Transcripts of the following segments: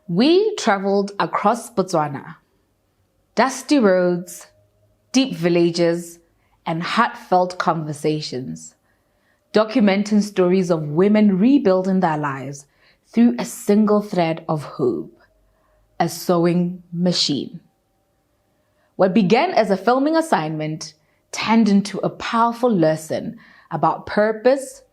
We traveled across Botswana. Dusty roads, deep villages, and heartfelt conversations, documenting stories of women rebuilding their lives through a single thread of hope, a sewing machine. What began as a filming assignment turned into a powerful lesson about purpose,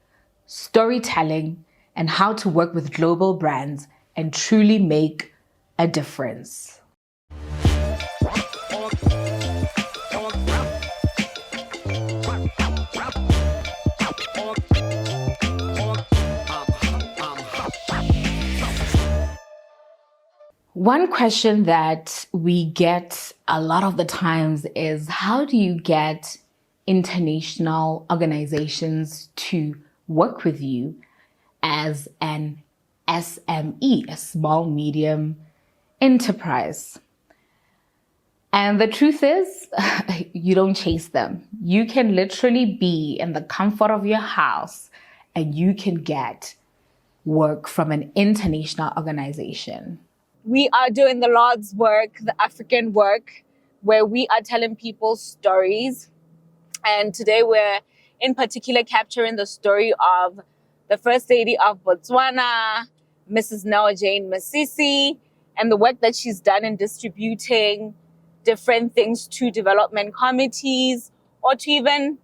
storytelling, and how to work with global brands and truly make a difference. One question that we get a lot of the times is, how do you get international organizations to work with you as an SME, a small medium enterprise? And the truth is, you don't chase them. You can literally be in the comfort of your house and you can get work from an international organization. We are doing the Lord's work, the African work, where we are telling people stories. And today we're in particular capturing the story of the First Lady of Botswana, Mrs. Neo Jane Masisi, and the work that she's done in distributing different things to development committees or to even,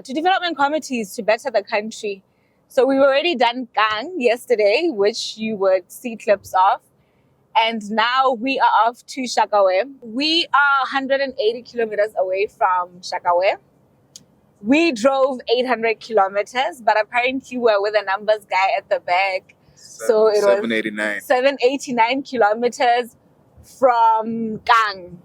to development committees to better the country. So we've already done Gang yesterday, which you would see clips of. And now we are off to Shakawe. We are 180 kilometers away from Shakawe. We drove 800 kilometers, but apparently we're with a numbers guy at the back. So it was 789 kilometers from Gang,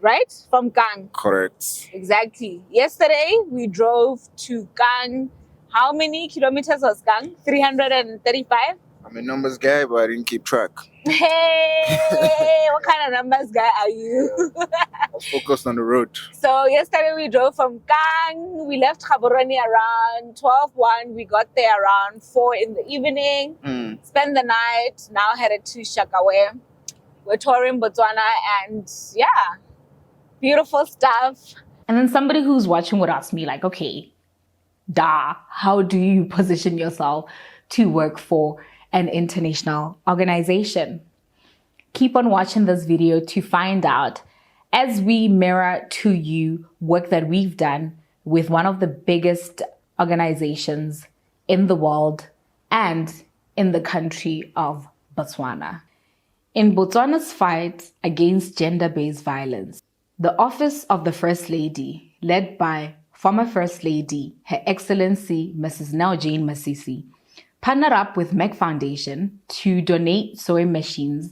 right? From Gang. Correct. Exactly. Yesterday we drove to Gang. How many kilometers was Gang? 335? I'm a numbers guy, but I didn't keep track. Hey, what kind of numbers guy are you? I was focused on the road. So yesterday we drove from Gang. We left Gaborone around 12:01. We got there around 4 in the evening. Spent the night. Now headed to Shakawe. We're touring Botswana and beautiful stuff. And then somebody who's watching would ask me like, okay, how do you position yourself to work for an international organization? Keep on watching this video to find out as we mirror to you work that we've done with one of the biggest organizations in the world and in the country of Botswana. In Botswana's fight against gender-based violence, the Office of the First Lady, led by former First Lady, Her Excellency Mrs. Neo Jane Masisi, partnered up with Merck Foundation to donate sewing machines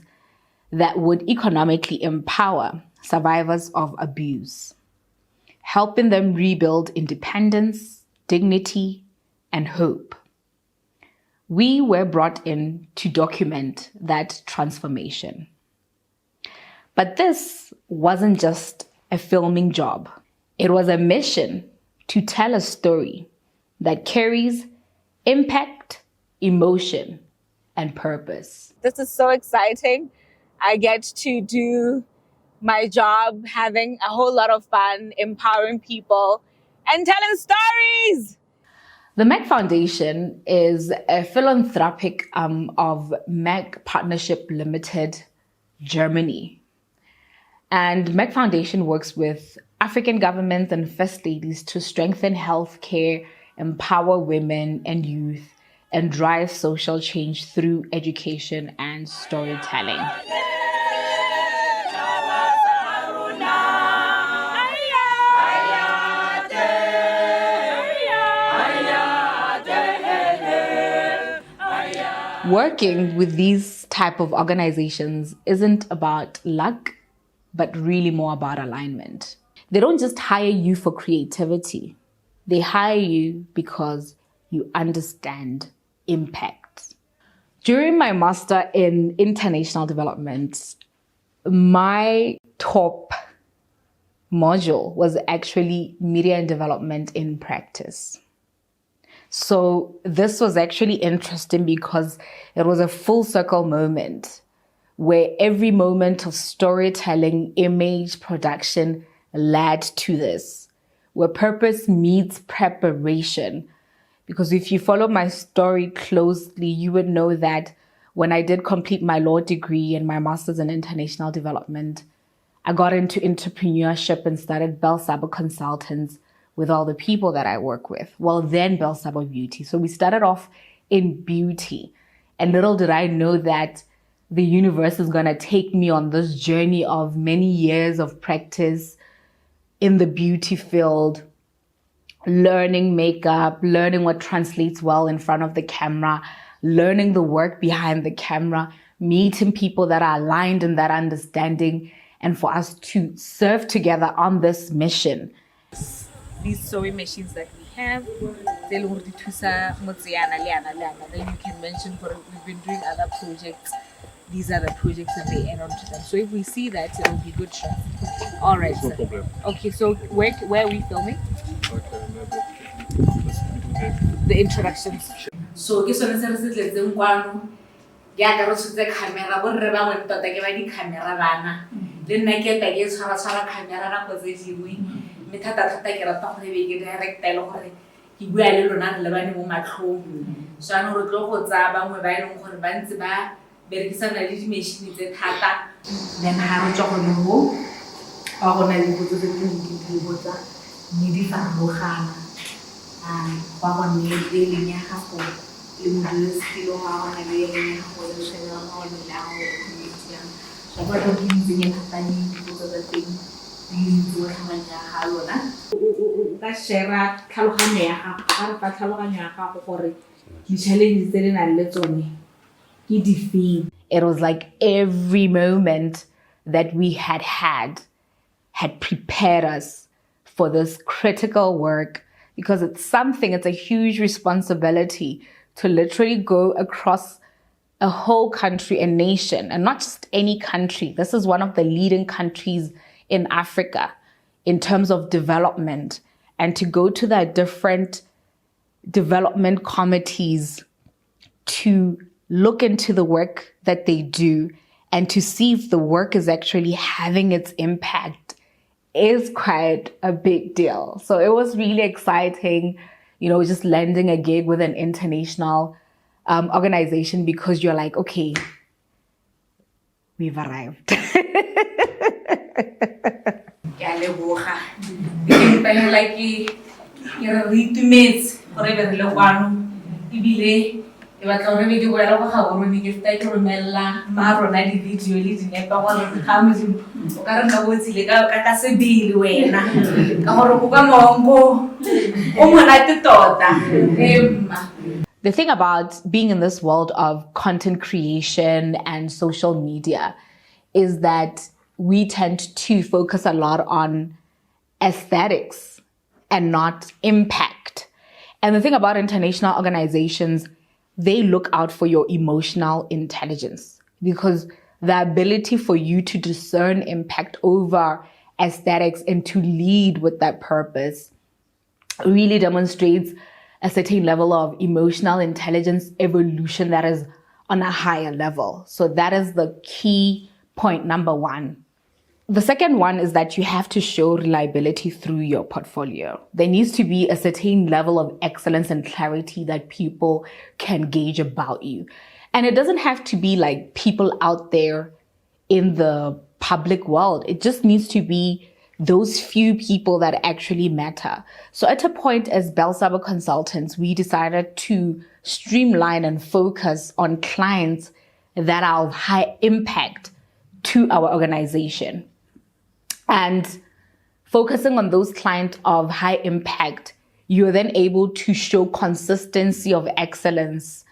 that would economically empower survivors of abuse, helping them rebuild independence, dignity, and hope. We were brought in to document that transformation. But this wasn't just a filming job. It was a mission to tell a story that carries impact, emotion, and purpose. This is so exciting. I get to do my job, having a whole lot of fun, empowering people, and telling stories. The Merck Foundation is a philanthropic of Merck Partnership Limited, Germany. And Merck Foundation works with African governments and first ladies to strengthen healthcare, empower women and youth, and drive social change through education and storytelling. Working with these type of organizations isn't about luck, but really more about alignment. They don't just hire you for creativity. They hire you because you understand impact. During my master in international development, my top module was actually media and development in practice. So this was actually interesting because it was a full circle moment where every moment of storytelling, image, production led to this, where purpose meets preparation. Because if you follow my story closely, you would know that when I did complete my law degree and my master's in international development, I got into entrepreneurship and started Bell Sabo Consultants with all the people that I work with. Well, then Bell Sabo Beauty. So we started off in beauty. And little did I know that the universe is going to take me on this journey of many years of practice in the beauty field, learning makeup, learning what translates well in front of the camera, learning the work behind the camera, meeting people that are aligned in that understanding, and for us to serve together on this mission. These sewing machines that we have, then you can mention we've been doing other projects. These are the projects that they add on to them. So if we see that, it will be good shot. All right. No problem. Okay, so where are we filming? Okay, maybe. The introductions. So ke sone se re se tletseng kwano ya ka re tshotse camera bo re ba went tota ke ba di camera bana le nna ke ta ke tshwara camera ra go tse dingwe mme thata ke rata gore be ke direct ile gore ke bua le lona le bane mo matlhong so ano re tlo go tsa bangwe ba ileng gore ba ntse ba berekisana le di machine tse thata then ha re tswa go mo a gona le botse tse di botsa ni di farologana ba bone le leng ya gago le modulasetulo wa gona le leng ya gago le shebela mo le la go community ya so ba tlo ditseng thapane dipotso tsa teng di bua tlhamanya ga lona o ka share tlhaloganyo ya gago ga re fa tlhaloganyo ya gago gore di challenge tse le nang le tsone ke di feng. It was like every moment that we had prepared us for this critical work, because it's a huge responsibility to literally go across a whole country, a nation, and not just any country. This is one of the leading countries in Africa in terms of development, and to go to the different development committees to look into the work that they do and to see if the work is actually having its impact is quite a big deal. So it was really exciting, just landing a gig with an international organization, because you're like, okay, we've arrived. E batla gore di boela go ga bone ke feta ke romella ma rona di video le dinepa gore ga modimo o ka re nna botsile ka sebele wena ka gore go ka mongo o monate tota emma. The thing about being in this world of content creation and social media is that we tend to focus a lot on aesthetics and not impact. And the thing about international organizations, they look out for your emotional intelligence, because the ability for you to discern impact over aesthetics and to lead with that purpose really demonstrates a certain level of emotional intelligence evolution that is on a higher level. So that is the key point number one. The second one is that you have to show reliability through your portfolio. There needs to be a certain level of excellence and clarity that people can gauge about you. And it doesn't have to be like people out there in the public world. It just needs to be those few people that actually matter. So at a point as Bell Sabo Consultants, we decided to streamline and focus on clients that are of high impact to our organization. And focusing on those clients of high impact, you're then able to show consistency of excellence.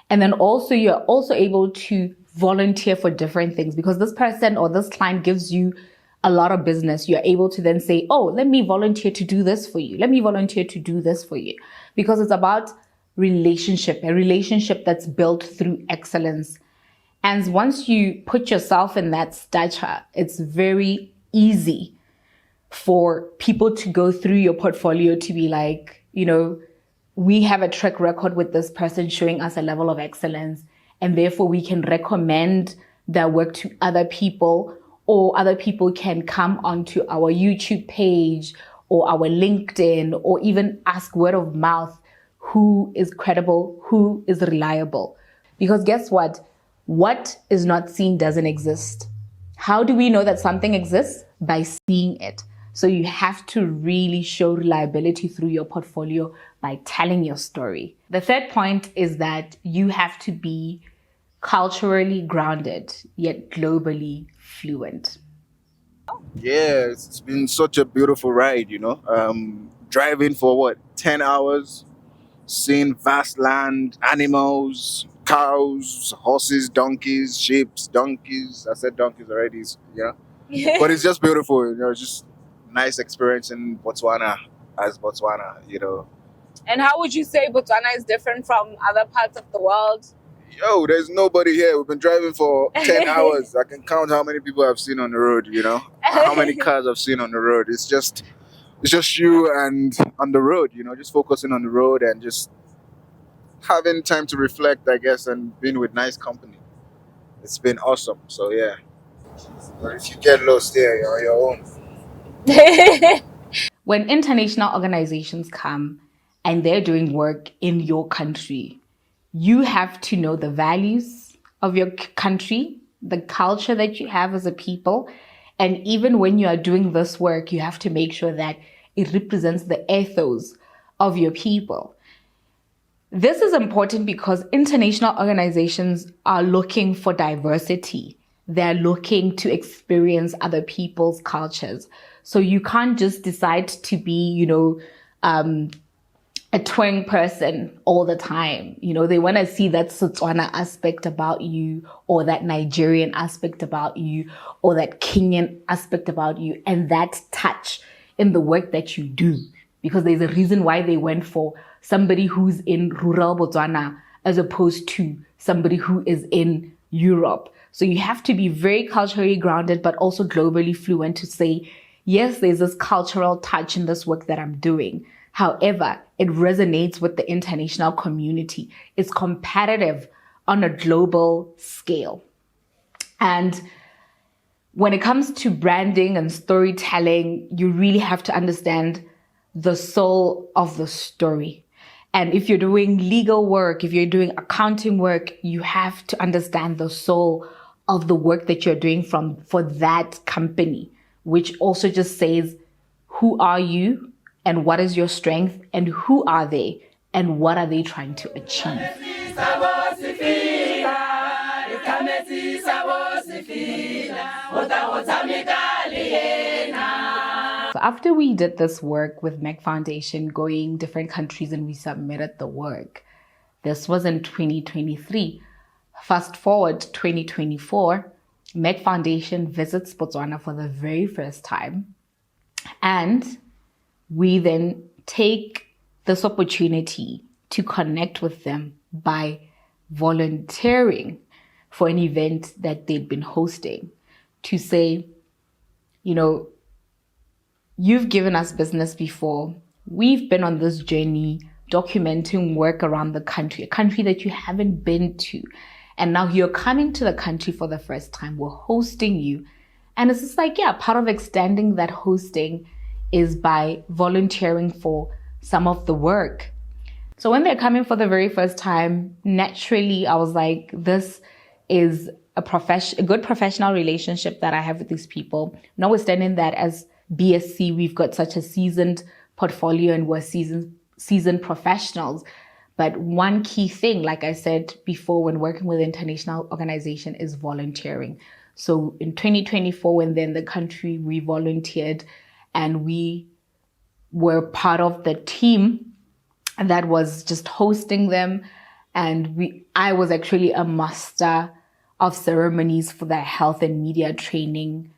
And then also you're also able to volunteer for different things, because this person or this client gives you a lot of business. You're able to then say, oh, let me volunteer to do this for you. Let me volunteer to do this for you. Because it's about a relationship that's built through excellence. And once you put yourself in that stature, it's very easy for people to go through your portfolio to be like, we have a track record with this person showing us a level of excellence, and therefore we can recommend their work to other people, or other people can come onto our YouTube page or our LinkedIn, or even ask word of mouth who is credible, who is reliable. Because guess what? What is not seen doesn't exist. How do we know that something exists? By seeing it. So you have to really show reliability through your portfolio by telling your story. The third point is that you have to be culturally grounded, yet globally fluent. Yeah, it's been such a beautiful ride, driving for what, 10 hours, seeing vast land, animals, cows, horses, donkeys, sheep, donkeys. I said donkeys already, but it's just beautiful, it's just nice experience in Botswana as Botswana. And how would you say Botswana is different from other parts of the world? Yo, there's nobody here. We've been driving for 10 hours. I can count how many people I've seen on the road, how many cars I've seen on the road. It's just you and on the road, just focusing on the road and just having time to reflect, I guess, and being with nice company. It's been awesome. So, yeah. But if you get lost there, you're on your own. When international organizations come and they're doing work in your country, you have to know the values of your country, the culture that you have as a people. And even when you are doing this work, you have to make sure that it represents the ethos of your people. This is important because international organizations are looking for diversity. They're looking to experience other people's cultures. So you can't just decide to be, a twang person all the time. They want to see that Setswana aspect about you, or that Nigerian aspect about you, or that Kenyan aspect about you, and that touch in the work that you do. Because there's a reason why they went for somebody who's in rural Botswana as opposed to somebody who is in Europe. So you have to be very culturally grounded, but also globally fluent to say, yes, there's this cultural touch in this work that I'm doing. However, it resonates with the international community. It's competitive on a global scale. And when it comes to branding and storytelling, you really have to understand the soul of the story. And if you're doing legal work, if you're doing accounting work, you have to understand the soul of the work that you're doing for that company, which also just says, who are you? And what is your strength, and who are they, and what are they trying to achieve? So after we did this work with Merck Foundation, going different countries, and we submitted the work, this was in 2023. Fast forward 2024, Merck Foundation visits Botswana for the very first time, and we then take this opportunity to connect with them by volunteering for an event that they'd been hosting, to say, you've given us business before. We've been on this journey documenting work around the country, a country that you haven't been to. And now you're coming to the country for the first time. We're hosting you. And it's just like, part of extending that hosting is by volunteering for some of the work. So when they're coming for the very first time, naturally, I was like, this is a good professional relationship that I have with these people. Notwithstanding that as BSC, we've got such a seasoned portfolio and we're seasoned professionals. But one key thing, like I said before, when working with international organization is volunteering. So in 2024, when they're in the country, we volunteered and we were part of the team that was just hosting them. And I was actually a master of ceremonies for their health and media training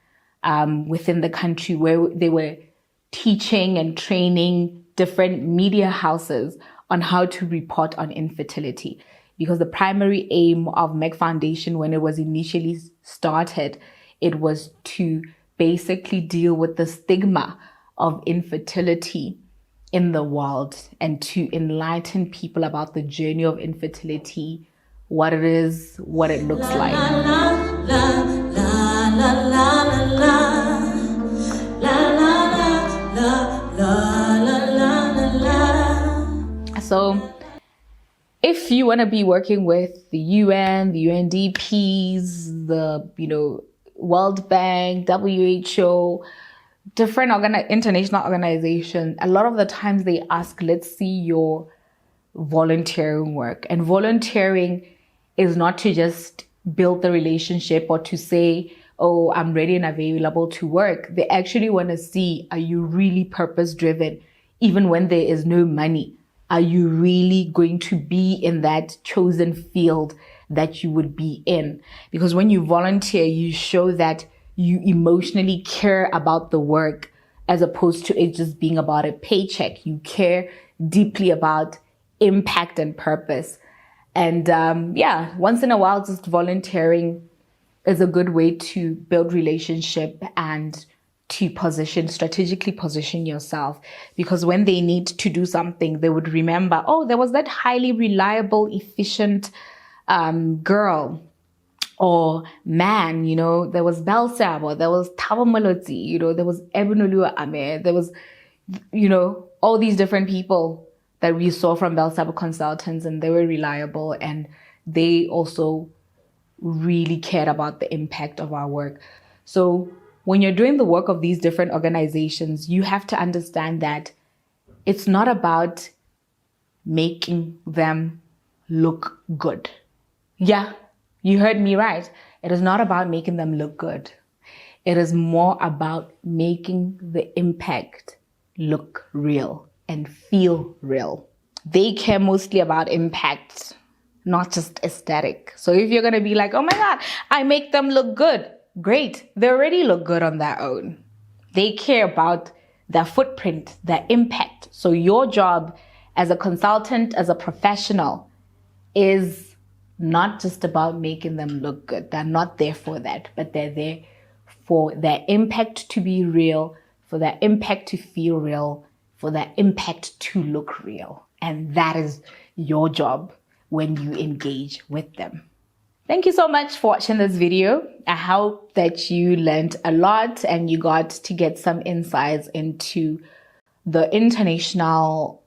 within the country, where they were teaching and training different media houses on how to report on infertility. Because the primary aim of Merck Foundation, when it was initially started, it was to basically deal with the stigma of infertility in the world and to enlighten people about the journey of infertility, what it is, what it looks like. So if you want to be working with the UN, the UNDPs, the World Bank, WHO, different international organizations, a lot of the times they ask, let's see your volunteering work. And volunteering is not to just build the relationship or to say, oh, I'm ready and available to work. They actually want to see, are you really purpose driven? Even when there is no money, are you really going to be in that chosen field that you would be in? Because when you volunteer, you show that you emotionally care about the work as opposed to it just being about a paycheck. You care deeply about impact and purpose. And once in a while, just volunteering is a good way to build relationship and to strategically position yourself. Because when they need to do something, they would remember, oh, there was that highly reliable, efficient girl or man, there was Belsab, or there was Thabo Molotsi, there was Ebunolu Ame, there was, all these different people that we saw from Belsab consultants, and they were reliable, and they also really cared about the impact of our work. So when you're doing the work of these different organizations, you have to understand that it's not about making them look good. Yeah, you heard me right. It is not about making them look good. It is more about making the impact look real and feel real. They care mostly about impact, not just aesthetic. So if you're going to be like, oh my God, I make them look good. Great. They already look good on their own. They care about their footprint, their impact. So your job as a consultant, as a professional, is not just about making them look good. They're not there for that, but they're there for their impact to be real, for their impact to feel real, for their impact to look real. And that is your job when you engage with them. Thank you so much for watching this video. I hope that you learned a lot and you got to get some insights into the international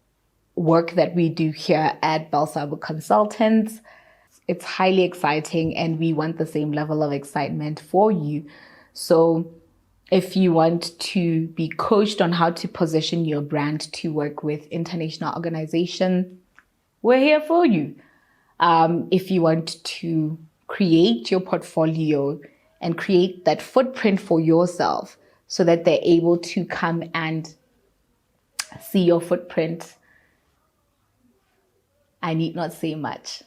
work that we do here at Belsab Consultants. It's highly exciting and we want the same level of excitement for you. So if you want to be coached on how to position your brand to work with international organizations, we're here for you. If you want to create your portfolio and create that footprint for yourself so that they're able to come and see your footprint, I need not say much.